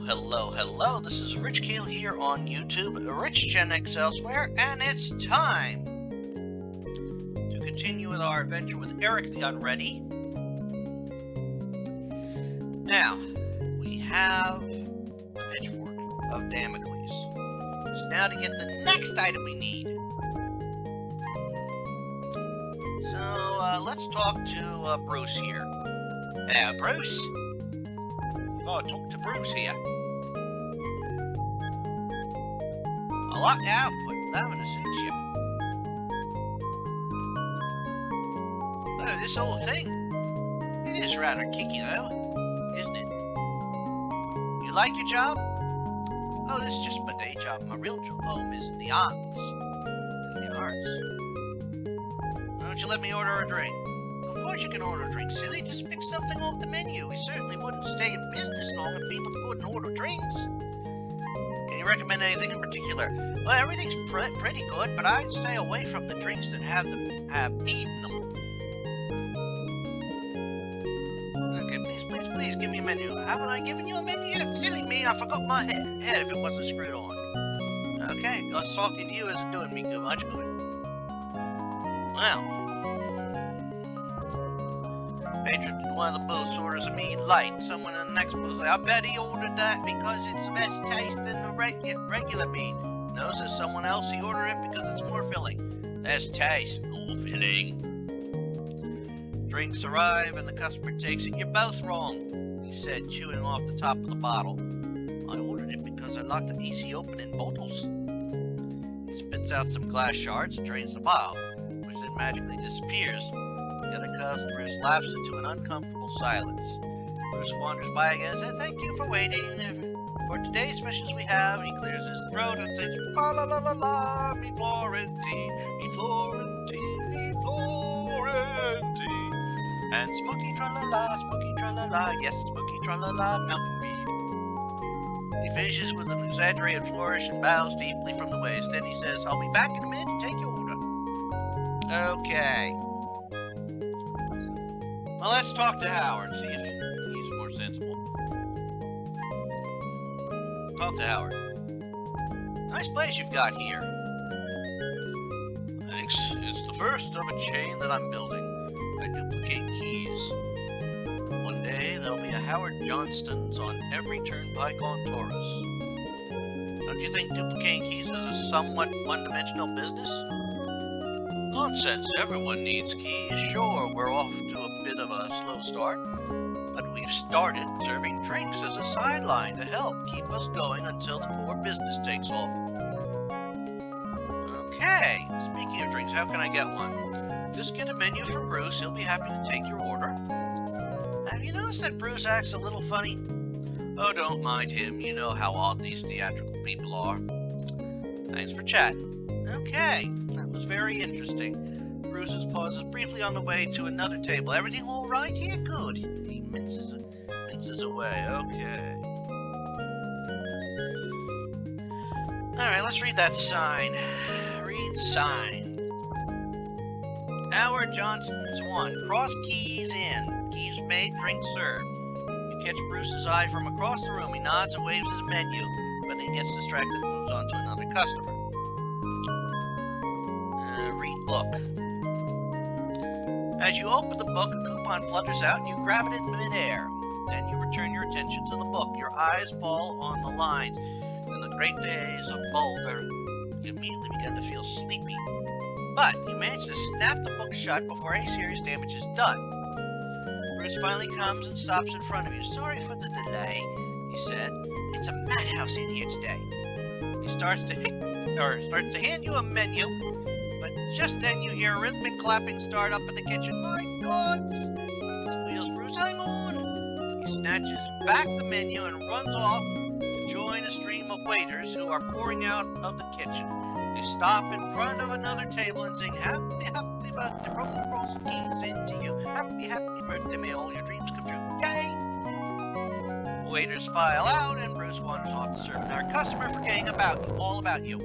Hello. This is Rich Kale here on YouTube, Rich Gen X elsewhere, and it's time to continue with our adventure with Eric The Unready. Now, we have the pitchfork of Damocles. It's now to get the next item we need. So, let's talk to Bruce here. Bruce? Oh, talk to Bruce here. A lot of output, that would suit you. Oh, this whole thing, it is rather kicky though, isn't it? You like your job? Oh, this is just my day job. My real home is in the arts. Why don't you let me order a drink? Of course you can order a drink, silly. Just pick something off the menu. We certainly wouldn't stay in business long if people couldn't order drinks. Can you recommend anything in particular? Well, everything's pretty good, but I'd stay away from the drinks that have meat in them. Okay, please, give me a menu. Haven't I given you a menu yet? Silly me, I forgot my head if it wasn't screwed on. Okay, us talking to you isn't doing me much good. Well, patron in one of the booths orders a mead light. Someone in the next booth says, I bet he ordered that because it's less taste than the regular mead. No, says someone else, he ordered it because it's more filling. Less taste, more filling. Drinks arrive and the customer takes it. You're both wrong, he said, chewing off the top of the bottle. I ordered it because I like the easy opening bottles. He spits out some glass shards and drains the bottle, which then magically disappears. The other customer lapses into an uncomfortable silence. Bruce wanders by again and says, thank you for waiting. For today's specials we have, he clears his throat and says, fa la la la la, me Florentine, me Florentine, me Florentine. And spooky tra-la-la, yes, spooky tra-la-la, mountain mead. He finishes with an exaggerated flourish and bows deeply from the waist. Then he says, I'll be back in a minute to take your order. Okay. Well, let's talk to Howard, see if he's more sensible. Talk to Howard. Nice place you've got here. Thanks. It's the first of a chain that I'm building. I duplicate keys. One day, there'll be a Howard Johnston's on every turnpike on Torus. Don't you think duplicating keys is a somewhat one-dimensional business? Nonsense, everyone needs keys. Sure, we're off to a bit of a slow start, but we've started serving drinks as a sideline to help keep us going until the core business takes off. Okay, speaking of drinks, how can I get one? Just get a menu from Bruce, he'll be happy to take your order. Have you noticed that Bruce acts a little funny? Oh, don't mind him, you know how odd these theatrical people are. Thanks for chatting. Okay, that was very interesting. Bruce pauses briefly on the way to another table. Everything all right here? Good. He minces away. Okay. Alright, let's read that sign. Read sign. Howard Johnston's 1. Cross keys in. Keys made, drink served. You catch Bruce's eye from across the room. He nods and waves his menu, but then he gets distracted and moves on to another customer. Read book. As you open the book, a coupon flutters out and you grab it in midair. Then you return your attention to the book. Your eyes fall on the lines. In the great days of Boulder, you immediately begin to feel sleepy. But you manage to snap the book shut before any serious damage is done. Bruce finally comes and stops in front of you. Sorry for the delay, he said. It's a madhouse in here today. He starts to hand you a menu. But just then you hear a rhythmic clapping start up in the kitchen. My God! Squeals Bruce, I'm on! He snatches back the menu and runs off to join a stream of waiters who are pouring out of the kitchen. They stop in front of another table and sing, happy, happy birthday from the Cross Keys into you. Happy, happy birthday, may all your dreams come true. Yay! Waiters file out and Bruce wanders off to serve our customer, forgetting all about you.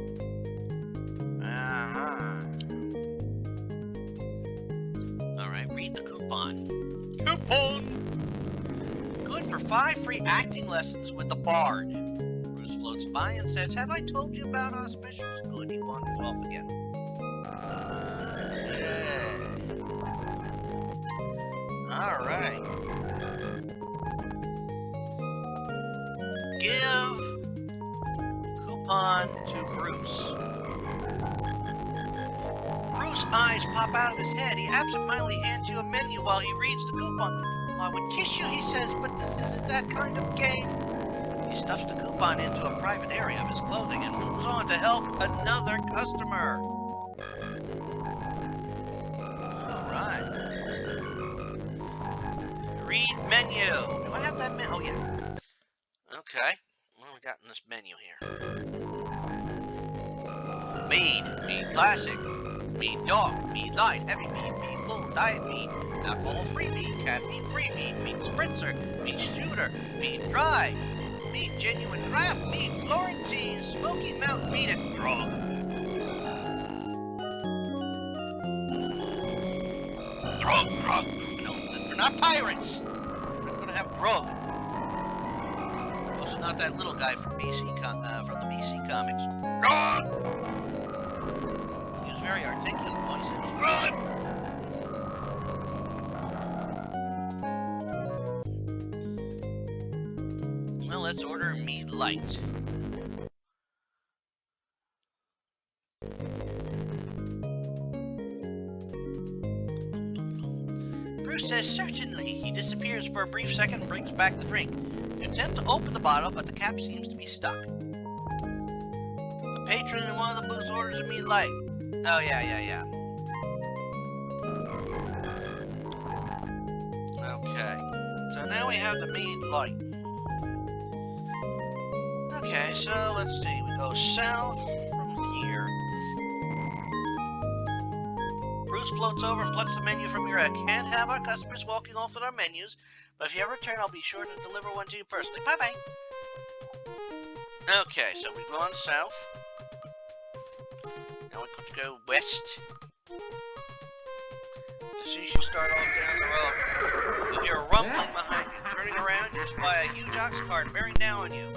Alright, read the coupon. Coupon! good for 5 free acting lessons with the Bard. Bruce floats by and says, "Have I told you about our specials?" Good, he wanders off again. Alright. Give coupon to Bruce. Bruce's eyes pop out of his head. He absentmindly hands you a menu while he reads the coupon. "I would kiss you," he says, "but this isn't that kind of game." He stuffs the coupon into a private area of his clothing and moves on to help another customer. Alright. Read menu. Do I have that menu? Oh, yeah. Okay. What do we got in this menu here? Mead. Mead Classic. Mead Dark. Mead Light. Heavy Mead. Mead Full. Diet Mead. Alcohol-free mead. Caffeine-free mead. Mead Spritzer. Mead Shooter. Mead Dry. Mead Genuine Draft. Mead Florentine. Smoky Mountain Mead and Grog. Grog. No, we're not pirates. We're gonna have grog. Also, not that little guy from the BC comics. Grog. He was very articulate when he said grog. Well, let's order mead light. Bruce says, "Certainly." He disappears for a brief second and brings back the drink. You attempt to open the bottle, but the cap seems to be stuck. The patron in one of the booths orders a mead light. Oh, yeah. Okay. So now we have the mead light. Okay, so let's see. We go south from here. Bruce floats over and plucks the menu from your rack. "Can't have our customers walking off with our menus, but if you ever return, I'll be sure to deliver one to you personally. Bye-bye." Okay, so we've gone south. Now we're going to go west. As soon as you start off down the road, you hear a rumbling behind you. Turning around, you spy a huge ox cart bearing down on you.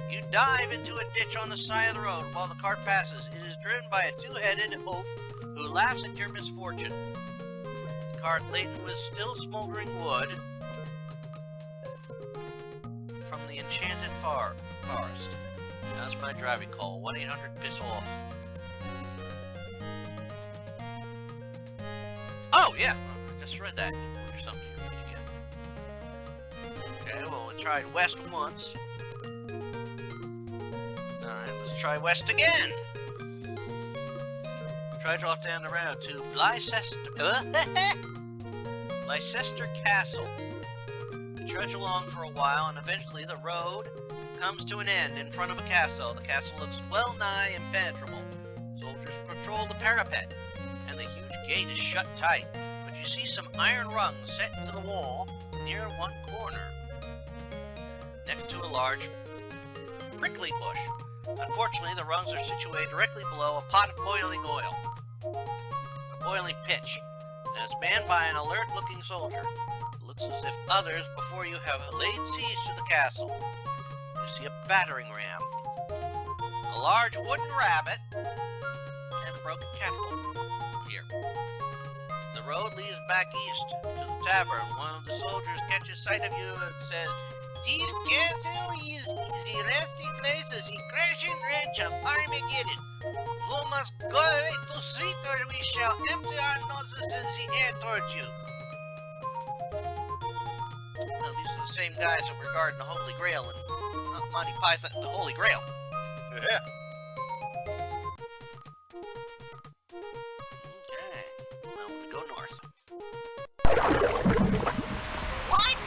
You dive into a ditch on the side of the road while the cart passes. It is driven by a two-headed oaf who laughs at your misfortune. The cart laden with still smoldering wood from the enchanted forest. That's my driving call. 1-800-PISS-OFF. Oh, yeah. I just read that. Or something to read again. Okay, well, we tried west once. Alright, let's try west again. Trudge off down the road to Leicester Castle. You trudge along for a while, and eventually the road comes to an end in front of a castle. The castle looks well nigh impenetrable. Soldiers patrol the parapet, and the huge gate is shut tight. But you see some iron rungs set into the wall near one corner, next to a large prickly bush. Unfortunately, the rungs are situated directly below a pot of boiling oil, a boiling pitch, and it's manned by an alert-looking soldier. It looks as if others before you have laid siege to the castle. You see a battering ram, a large wooden rabbit, and a broken catapult here. The road leads back east to the tavern. One of the soldiers catches sight of you and says, "This castle is the resting place of the crashing wrench of Armageddon. You must go to sleep or we shall empty our noses in the air towards you." Now, these are the same guys that were guarding the Holy Grail and Monty Python and the Holy Grail. Yeah. Okay. Well, we go north. What?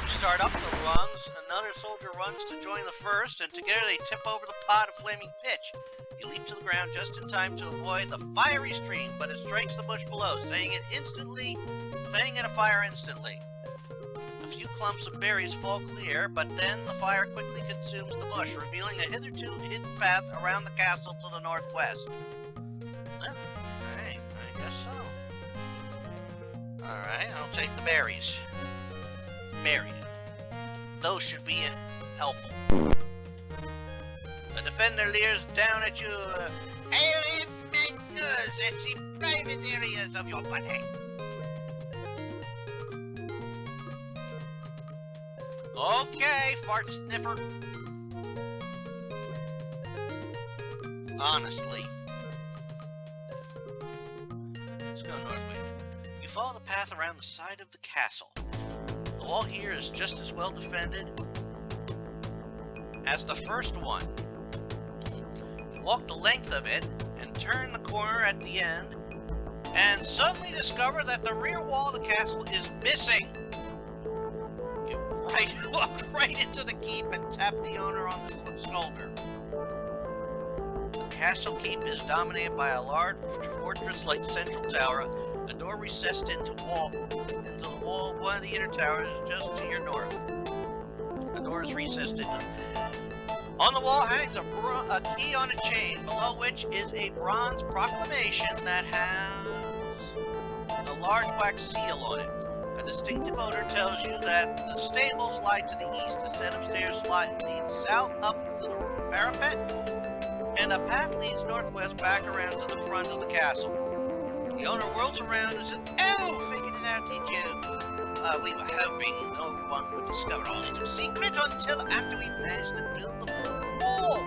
You start up the rungs, another soldier runs to join the first, and together they tip over the pot of flaming pitch. You leap to the ground just in time to avoid the fiery stream, but it strikes the bush below, setting it afire instantly. A few clumps of berries fall clear, but then the fire quickly consumes the bush, revealing a hitherto hidden path around the castle to the northwest. Well, alright, I guess so. Alright, I'll take the berries. barrier. Those should be helpful. The defender leers down at you. I am Magnus at the private areas of your body. Okay, fart sniffer. Honestly. Let's go northward. You follow the path around the side of the castle. The wall here is just as well defended as the first one. You walk the length of it and turn the corner at the end and suddenly discover that the rear wall of the castle is missing. You walk right into the keep and tap the owner on the shoulder. The castle keep is dominated by a large fortress-like central tower, a door recessed into the wall of one of the inner towers just to your north. The door is recessed into. On the wall hangs a key on a chain, below which is a bronze proclamation that has a large wax seal on it. A distinctive odor tells you that the stables lie to the east, a set of stairs leads south up to the parapet, and a path leads northwest back around to the front of the castle. The owner whirls around and says, "Oh, figured it out, did you? We were hoping no one would discover our little secret until after we managed to build the fourth wall.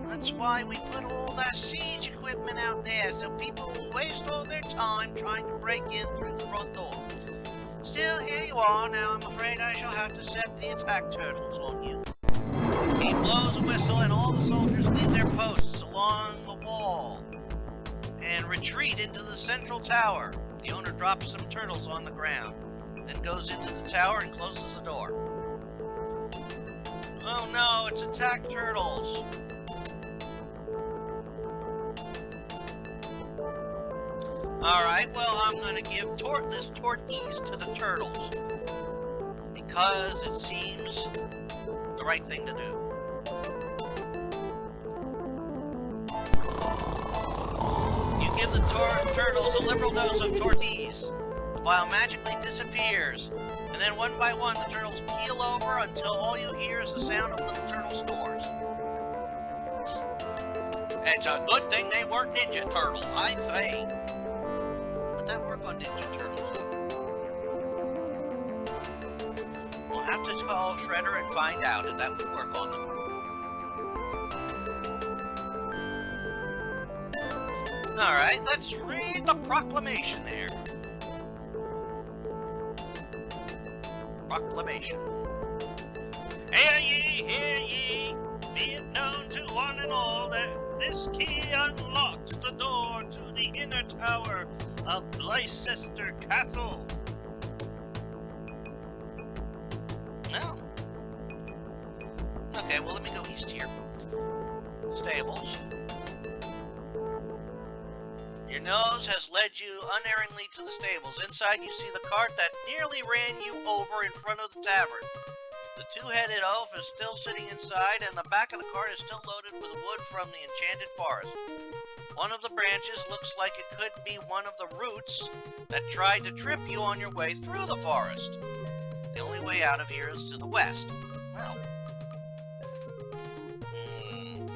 That's why we put all that siege equipment out there, so people will waste all their time trying to break in through the front door. Still, here you are. Now I'm afraid I shall have to set the attack turtles on you." He blows a whistle and all the soldiers leave their posts along the wall and retreat into the central tower. The owner drops some turtles on the ground, then goes into the tower and closes the door. Oh no, it's attack turtles! Alright, well I'm gonna give this tortoise to the turtles, because it seems the right thing to do. You give the turtles a liberal dose of tortoise. The vial magically disappears, and then one by one the turtles keel over until all you hear is the sound of little turtle snores. It's a good thing they weren't ninja turtles, I'd say. Would that work on ninja turtles? We'll have to call Shredder and find out if that would work on them. Alright, let's read the proclamation there. Proclamation. Hear ye, be it known to one and all that this key unlocks the door to the inner tower of Leicester Castle. No. Okay, well let me go east here. Stables. Your nose has led you unerringly to the stables. Inside you see the cart that nearly ran you over in front of the tavern. The two-headed elf is still sitting inside, and the back of the cart is still loaded with wood from the enchanted forest. One of the branches looks like it could be one of the roots that tried to trip you on your way through the forest. The only way out of here is to the west. Well,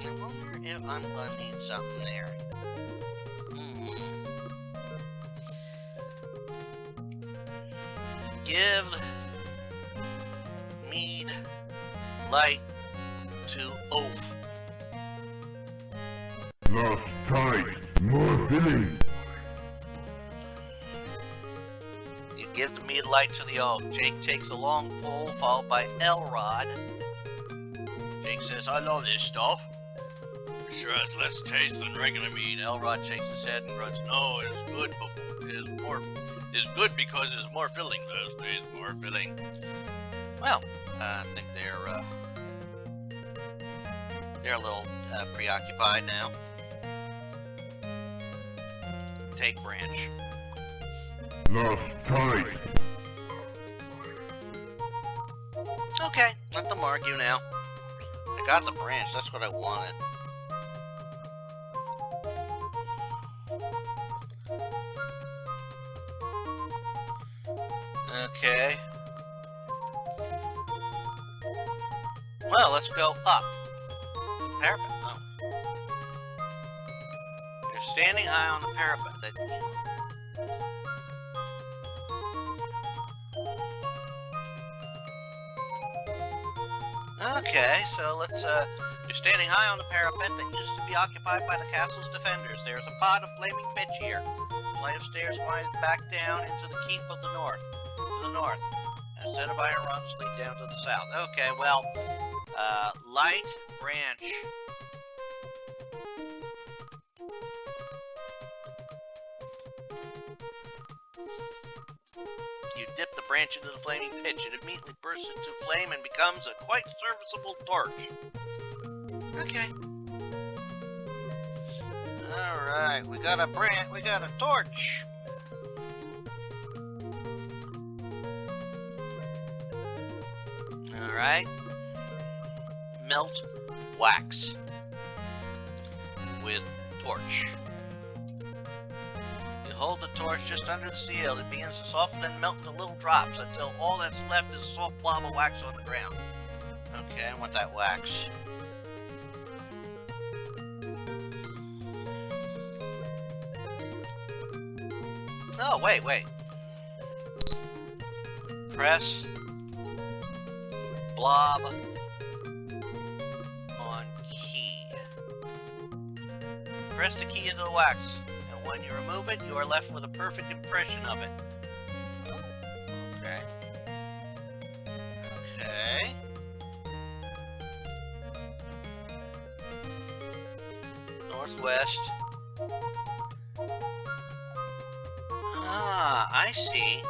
I wonder if I'm gonna need something there. Give mead light to oaf. Lost tight, more filling. You give the mead light to the oaf. Jake takes a long pull, followed by Elrod. Jake says, "I love this stuff. It sure has less taste than regular mead." Elrod shakes his head and grunts, "No, it's good. It's good because it's more filling. There's more filling." Well, I think they're a little preoccupied now. Take branch. Lost tight. Okay, let them argue now. I got the branch. That's what I wanted. Okay. Well, let's go up. The parapet. Oh. You're standing high on the parapet. Okay, so let's, you're standing high on the parapet that used to be occupied by the castle's defenders. There's a pod of flaming pitch here. A flight of stairs winds back down into the keep of the north. To the north. And a set of iron rungs lead down to the south. Okay, well, light branch. You dip the branch into the flaming pitch. It immediately bursts into flame and becomes a quite serviceable torch. Okay. Alright, we got a branch, we got a torch. Alright. Melt wax with torch. You hold the torch just under the seal. It begins to soften and melt into little drops until all that's left is a soft blob of wax on the ground. Okay, I want that wax. Oh, wait. Press blob on key. Press the key into the wax, and when you remove it, you are left with a perfect impression of it. Oh, okay. Okay. Northwest. Ah, I see.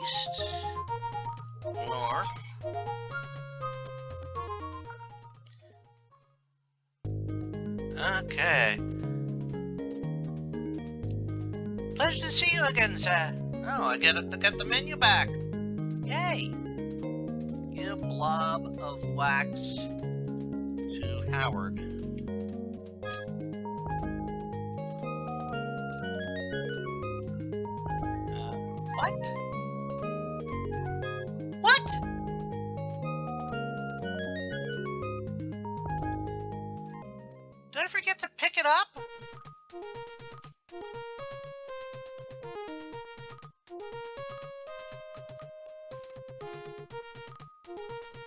East. North. Okay. Pleasure to see you again, sir. Oh, I get the menu back. Yay! Give blob of wax to Howard. What? What? Did I forget to pick it up?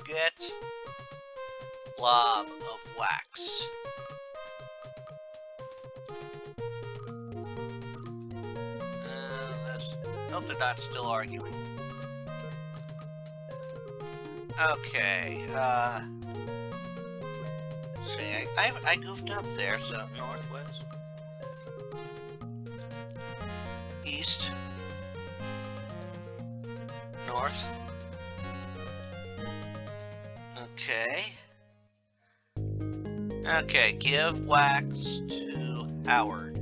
Get blob of wax. Hope they're not still arguing. Okay, see, I goofed up there, so northwest. East. North. Okay. Okay, give wax to Howard.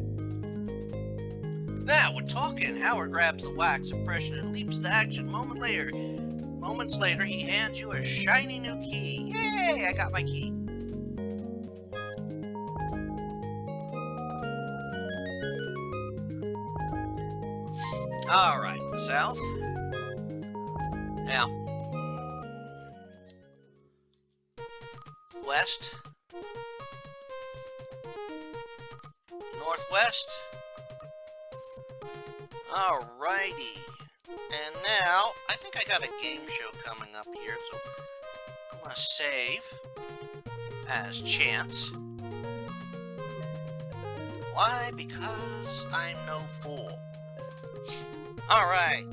Now we're talking. Howard grabs the wax impression and leaps into action. Moments later, he hands you a shiny new key. Yay! I got my key. All right, south. Now, west, northwest. Alrighty, and now, I think I got a game show coming up here, so I'm gonna save as chance. Why? Because I'm no fool. Alright.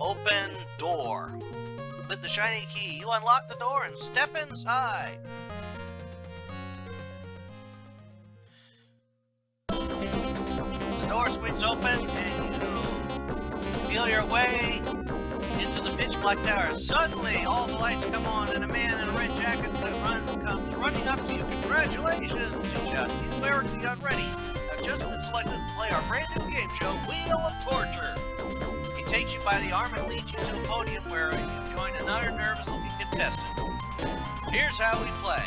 Open door. With the shiny key, you unlock the door and step inside. The door swings open and you feel your way into the pitch black tower. Suddenly, all the lights come on and a man in a red jacket comes running up to you. Congratulations, he shouts. He's Eric The Unready. I've just been selected to play our brand new game show, Wheel of Torture. He takes you by the arm and leads you to the podium where you join another nervous-looking contestant. Here's how we play.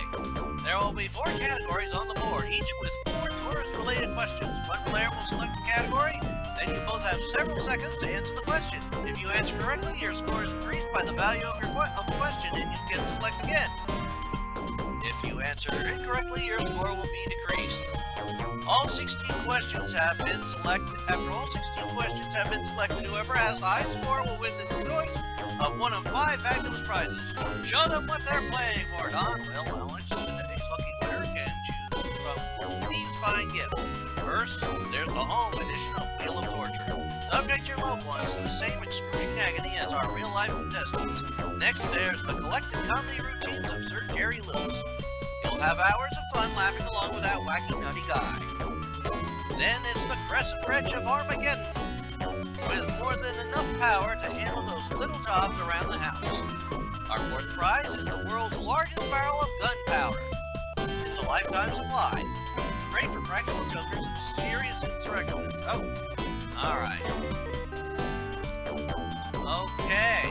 There will be 4 categories on the board, each with 4 Torus-related questions. One player will select a category, then you both have several seconds to answer the question. If you answer correctly, your score is increased by the value of your question, and you can select again. If you answer incorrectly, your score will be decreased. All 16 questions have been selected. After all 16 questions have been selected, whoever has the highest score will win the choice of one of 5 fabulous prizes. Show them what they're playing for, Don. Well, today's lucky winner can choose from these fine gifts. First, there's the home edition of Wheel of Torture. Subject your loved ones to the same excruciating agony as our real-life contestants. Next, there's the collected comedy routines of Sir Jerry Lewis. You'll have hours of fun laughing along with that wacky, nutty guy. Then it's the Crescent Wrench of Armageddon, with more than enough power to handle those little jobs around the house. Our fourth prize is the world's largest barrel of gunpowder. It's a lifetime supply. Great for practical jokers and serious insurrectionists. Oh, alright. Okay.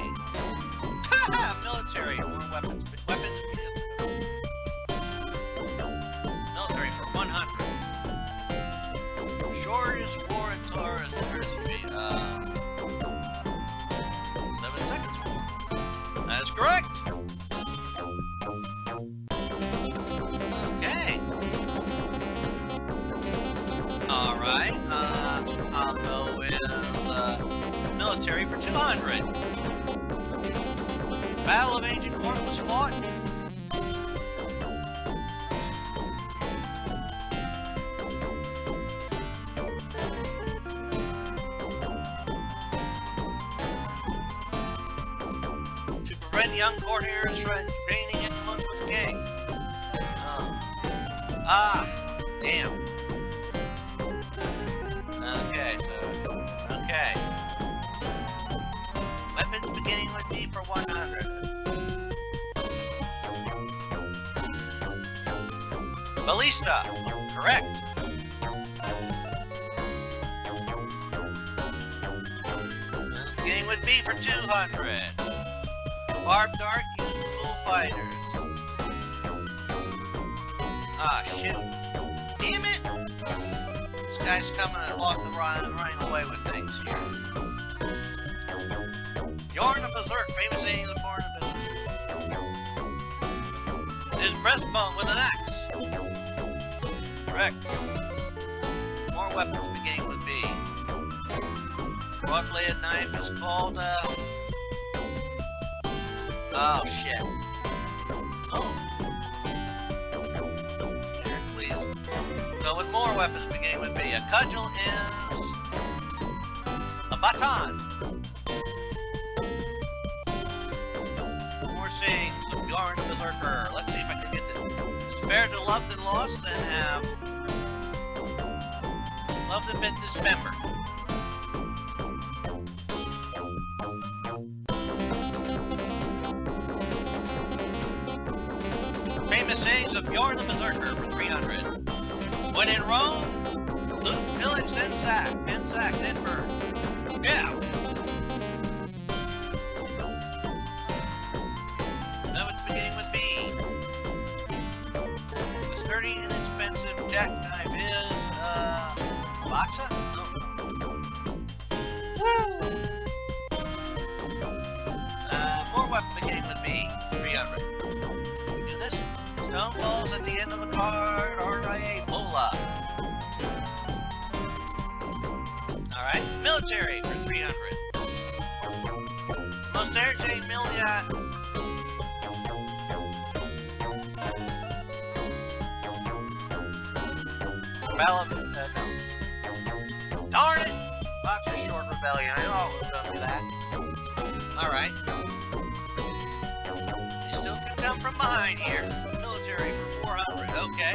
Haha! Military, more weapons. Military for 100. Shortest war in Torus. Where does it be? 7 seconds more. That's correct. Okay. Alright. I'll go with military for 200. Battle of Ancient Court was fought. To prevent young courtiers from gaining influence with the king. Damn. Okay. Weapons beginning with B for 100. Ballista, correct. Beginning with B for 200. Barbed dart used for little fighters. Shoot. Damn it! This guy's coming and running away with things here. Yarn of Berserk, famous sayings of foreign ability. His breastbone with an axe. Correct. More weapons beginning with B. Broad-bladed knife is called, oh, shit. Oh. Here, please. Go with more weapons beginning with B. A cudgel is a baton. More sayings of Yarn of Berserker. Let's see if I can get this. It's better to love than lost than have loved and been dismembered. Famous sayings of Yarn the Berserker for 300. When in Rome, loot, pillage, then sack, then burn. Yeah! That was beginning with B. The sturdy and expensive jackknife is, Boxa? No. Woo! More weapon beginning with B. 300. We do this. Stone balls at the end of the card are a bola. Alright. Military for 300. Most entertaining Battle of no. Darn it! Boxer Short Rebellion. I know I was gonna do that. Alright. You still can come from behind here. Military for 400. Okay.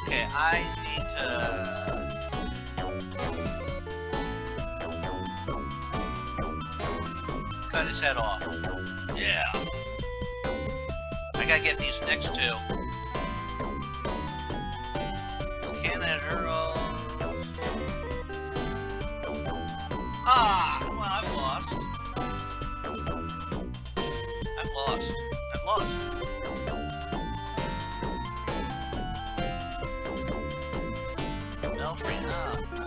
Okay, I need to... cut his head off. Yeah. I gotta get these next two. Canada Earls. Well, I've lost. I've lost. Three. Oh, no.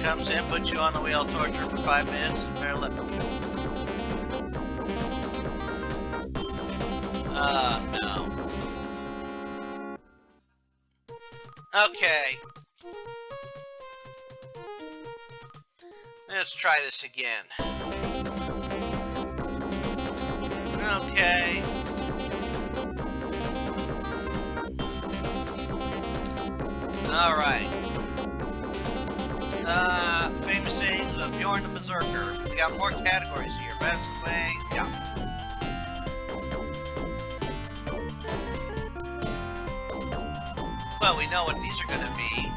Comes in, puts you on the wheel, torture for 5 minutes. Better let them. No. Okay. Let's try this again. Okay. Alright. Famous sayings of Bjorn the Berserker. We got more categories here. Best way, yeah. Well, we know what these are gonna be.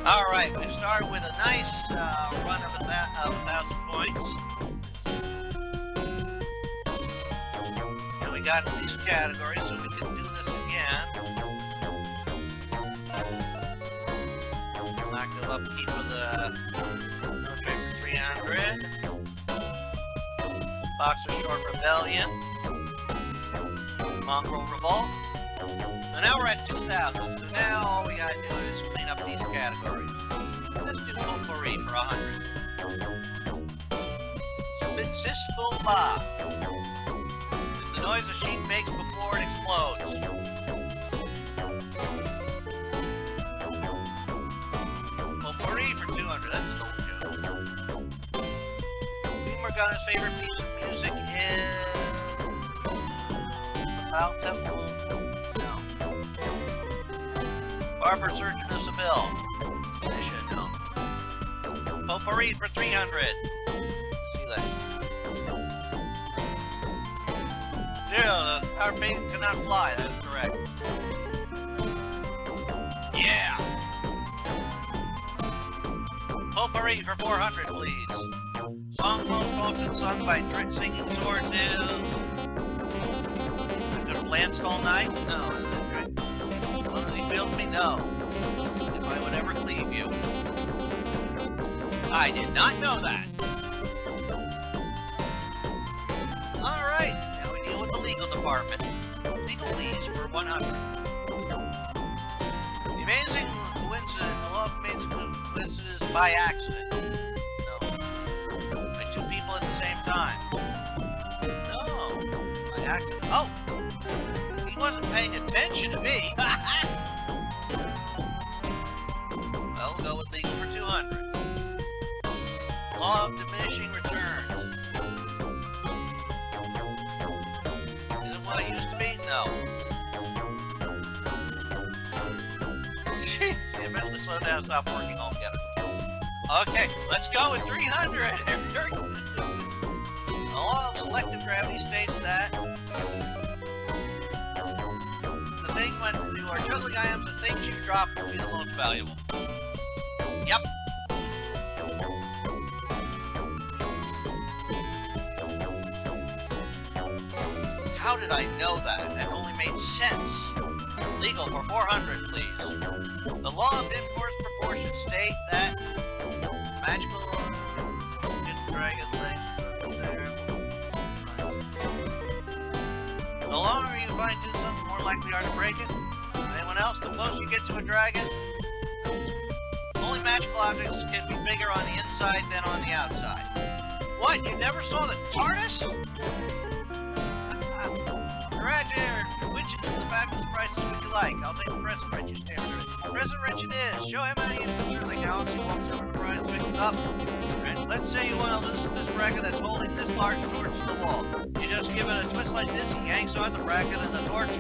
Alright, we start with a nice run of 1,000 points. And we got these categories, so we can do this again. Knock the upkeep with a no trade for 300. Boxer Short Rebellion. Mongrel Revolt. So now we're at 2,000. So now all we gotta do is clean up these categories. Let's do potpourri for 100. Sisbomba. It's the noise a sheep makes before it explodes. Potpourri for 200. That's an old joke. Queen Morgana's favorite piece of music is About Temple. Barber Surgeon of Seville. I should know. Potpourri for 300. See that. Zero, the power fade cannot fly. That's correct. Yeah. Potpourri for 400, please. Song most often sung by singing sword is. I could have lanced all night? No, is that right? Build me? No. If I would ever cleave you. I did not know that. Alright, now we deal with the legal department. Legalese for 100. The amazing coincidence, the law of amazing coincidence by accident. No. By two people at the same time. No. By accident. Oh! He wasn't paying attention to me. Well, we'll go with legal for 200. Law of diminishing returns. Is it what it used to be? No. They eventually slow down and stop working altogether. Okay, let's go with 300. The law of selective gravity states that the thing when you are juggling items, the things you drop will be the most valuable. Yep. How did I know that? That only made sense. Legal for 400, please. The law of inverse proportion state that magical dragon legs there. The longer you find do something, more likely are to break it. Anyone else? The closer you get to a dragon, only magical objects can be bigger on the inside than on the outside. What? You never saw the Torus? Roger! Which of the fabulous prices would you like? I'll take the present wrench you stand for. Present wrench it is. Show him how to use it. Certainly, Galaxy walks over to Brian and picks it up. Wrench. Let's say you want to loosen this bracket that's holding this large torch to the wall. You just give it a twist like this, he yanks on the bracket, and the torch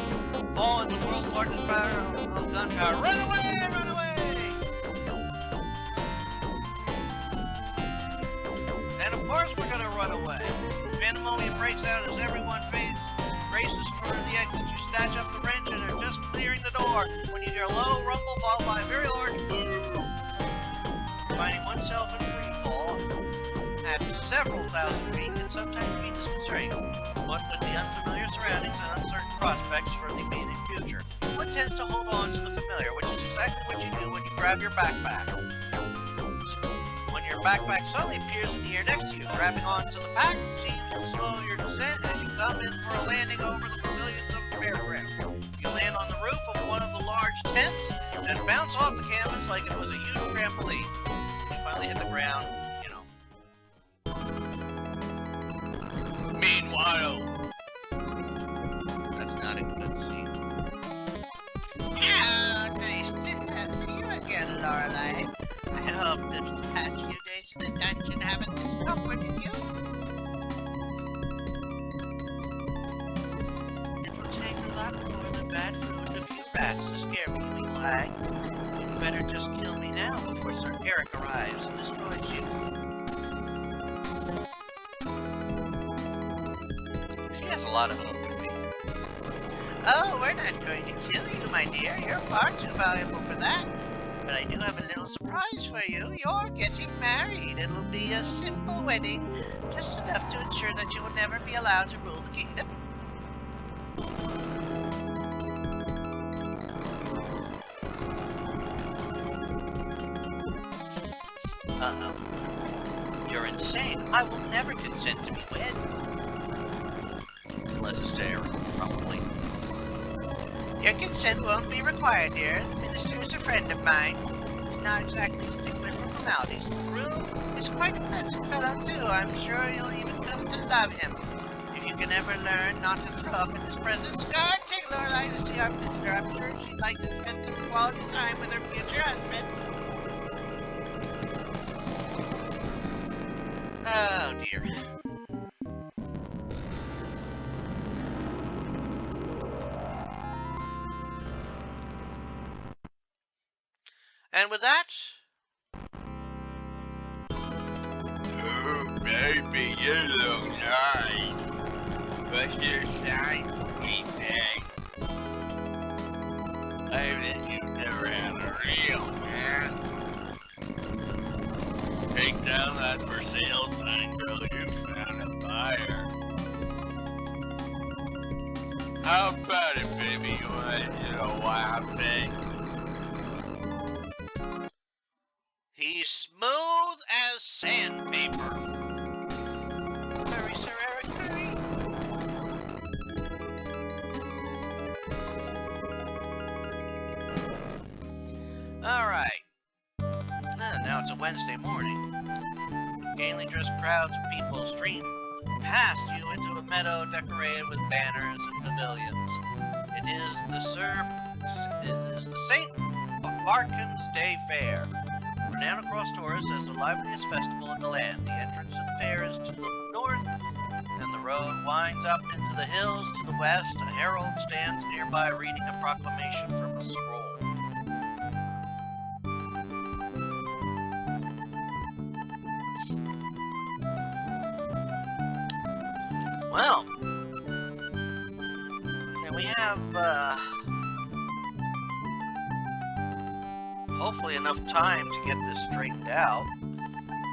fall into the world's largest powder of gunpowder. Run away! Run away! And of course we're gonna run away. Pandemonium breaks out as everyone races for the exit. You snatch up the wrench and are just clearing the door when you hear a low rumble followed by a very large boom. Finding oneself in free fall at several thousand feet can sometimes be disconcerting, what with the unfamiliar surroundings and uncertain prospects for the immediate future. Everyone tends to hold on to the familiar, which is exactly what you do when you grab your backpack. When your backpack suddenly appears in the air next to you, grabbing onto the pack seems to slow your descent as you come in for a landing over the pavilions of the fairground. You land on the roof of one of the large tents and bounce off the canvas like it was a huge trampoline. You finally hit the ground, you know. Meanwhile, that's not a good scene. Oh, nice to see you again, Lorelei. I hope that these past few days in the dungeon haven't discomforted you. It will take a lot more than bad food and a few rats to scare me, legal hag. You'd better just kill me now before Sir Eric arrives and destroys you. She has a lot of hope in me. Oh, we're not going to kill you, my dear. You're far too valuable for that. But I do have a little surprise for you. You're getting married. It'll be a simple wedding, just enough to ensure that you will never be allowed to rule the kingdom. Uh-oh. You're insane. I will never consent to be wed. Unless it's to Eric, probably. Your consent won't be required, dear. The minister is a friend of mine. He's not exactly a stickler for formalities. The groom is quite a pleasant fellow, too. I'm sure you'll even come to love him. If you can ever learn not to throw up in his presence, God, take Lorelei to see our visitor. I'm sure she'd like to spend some quality time with her future husband. Oh, dear. And with that... Oh, baby, you look nice. What's your sign, sweet thing? I bet you've never had a real man. Take down that for sale sign, girl. You found a buyer. How about it, baby? You want to do a wild thing? He's smooth as sandpaper. Hurry, Sir Eric, hurry. Alright. Now it's a Wednesday morning. Gaily dressed crowds of people stream past you into a meadow decorated with banners and pavilions. It is the St. Barkin's Day Fair, renowned across Torus as the liveliest festival in the land. The entrance to the fair is to the north, and the road winds up into the hills to the west. A herald stands nearby reading a proclamation from a scroll. Well, and we have, hopefully enough time to get this straightened out.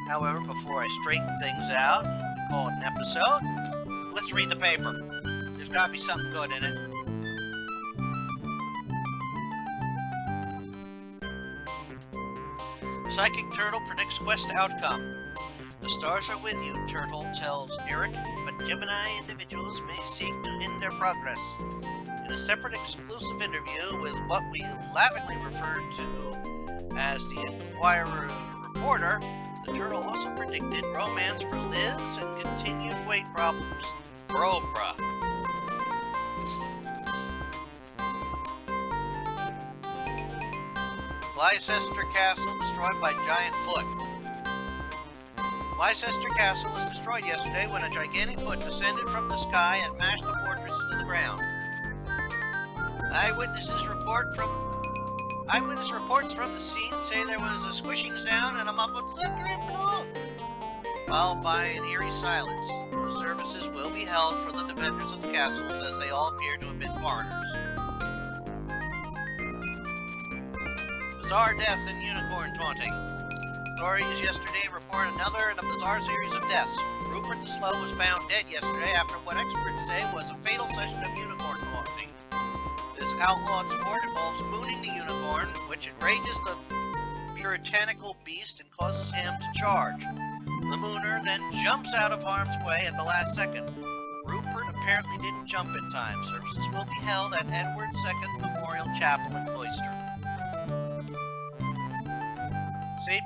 However, before I straighten things out and call it an episode, let's read the paper. There's gotta be something good in it. Psychic Turtle predicts quest outcome. The stars are with you, Turtle tells Eric, but Gemini individuals may seek to hinder progress. In a separate exclusive interview with what we laughingly refer to as the Inquirer reporter, the Turtle also predicted romance for Liz and continued weight problems for Oprah. Leicester Castle destroyed by giant foot. Leicester Castle was destroyed yesterday when a gigantic foot descended from the sky and mashed the fortress to the ground. Eyewitness reports from the scene say there was a squishing sound and a muffled "Zucklip-blue," followed by an eerie silence. The services will be held for the defenders of the castles as they all appear to have been foreigners. Bizarre death and unicorn taunting. Authorities yesterday report another in a bizarre series of deaths. Rupert the Slow was found dead yesterday after what experts say was a fatal session of unicorn taunting. This outlawed sport involves mooning the unicorn, which enrages the puritanical beast and causes him to charge. The mooner then jumps out of harm's way at the last second. Rupert apparently didn't jump in time. Services will be held at Edward II Memorial Chapel in Cloister. St.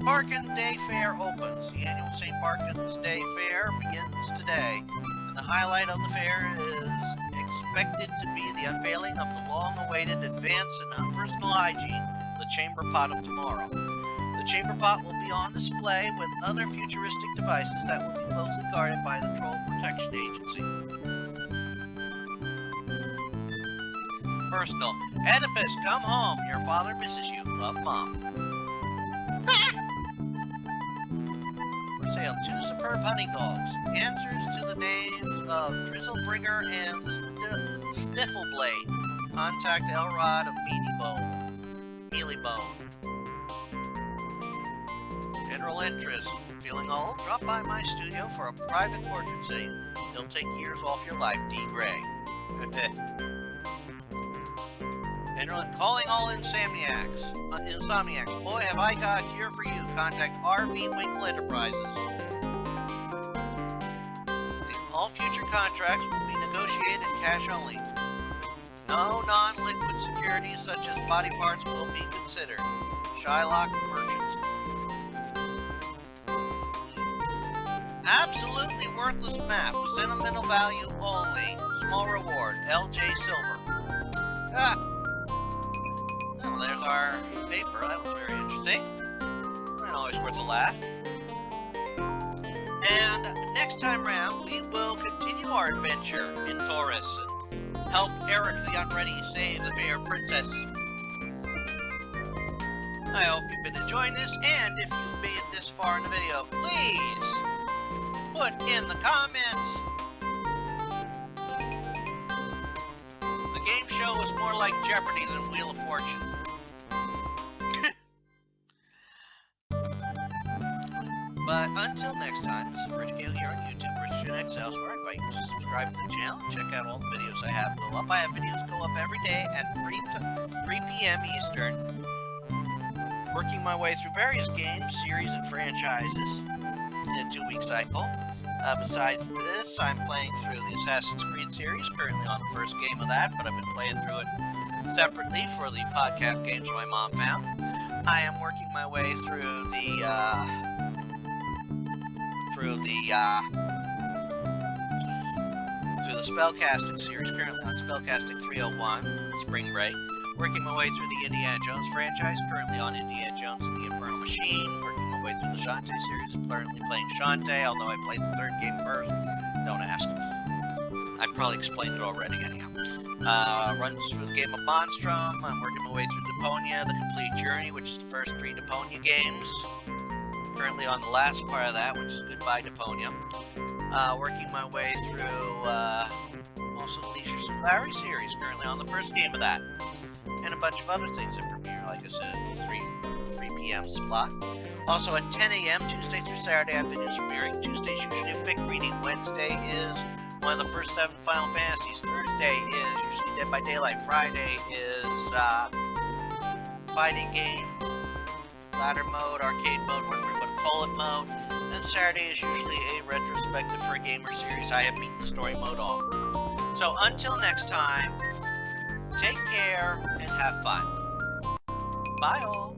Barkins Day Fair opens. The annual St. Barkins Day Fair begins today, and the highlight of the fair is expected to be the unveiling of the long-awaited advance in personal hygiene, the Chamber Pot of Tomorrow. The Chamber Pot will be on display with other futuristic devices that will be closely guarded by the Troll Protection Agency. Personal. Oedipus, come home. Your father misses you. Love, Mom. For sale, 2 superb hunting dogs. Answers to the names of Drizzlebringer and Sniffleblade. Contact Elrod of Mealybone. General interest. Feeling old? Drop by my studio for a private portrait sitting. It'll take years off your life, D. Gray. Calling all insomniacs. Boy, have I got a cure for you. Contact RV Winkle Enterprises. All future contracts will be negotiated in cash only. No non-liquid securities such as body parts will be considered. Shylock Merchants. Absolutely worthless map. Sentimental value only. Small reward. LJ Silver. Well, there's our paper. That was very interesting. And always worth a laugh. And next time round, we will continue our adventure in Torus and help Eric the Unready save the fair princess. I hope you've been enjoying this, and if you've made it this far in the video, please put in the comments. The game show was more like Jeopardy than Wheel of Fortune. But until next time, this is Rich Gale here on YouTube, RichGenX Elsewhere. I invite you to subscribe to the channel and check out all the videos I have go up. I have videos go up every day at 3 p.m. Eastern, working my way through various games, series, and franchises in a 2-week cycle. Besides this, I'm playing through the Assassin's Creed series, currently on the first game of that, but I've been playing through it separately for the podcast games my mom found. I am working my way through the spellcasting series, currently on Spellcasting 301, Spring Break. Working my way through the Indiana Jones franchise, currently on Indiana Jones and the Infernal Machine. Working my way through the Shantae series, currently playing Shantae, although I played the 3rd game first. Don't ask. I probably explained it already anyhow. Runs through the game of Monstrum. I'm working my way through Deponia, The Complete Journey, which is the first 3 Deponia games. Currently on the last part of that, which is Goodbye Deponia. Working my way through also the Leisure Suit Larry series, currently on the first game of that. And a bunch of other things that premiere, like I said, 3 p.m. slot. Also at 10 a.m. Tuesday through Saturday, I have videos premiering. Tuesday's usually a fic reading. Wednesday is one of the first 7 Final Fantasies. Thursday is usually Dead by Daylight. Friday is fighting game, ladder mode, arcade mode, whatever you want to call it mode. And Saturday is usually a retrospective for a gamer series I have beaten the story mode on. So until next time, take care and have fun. Bye all.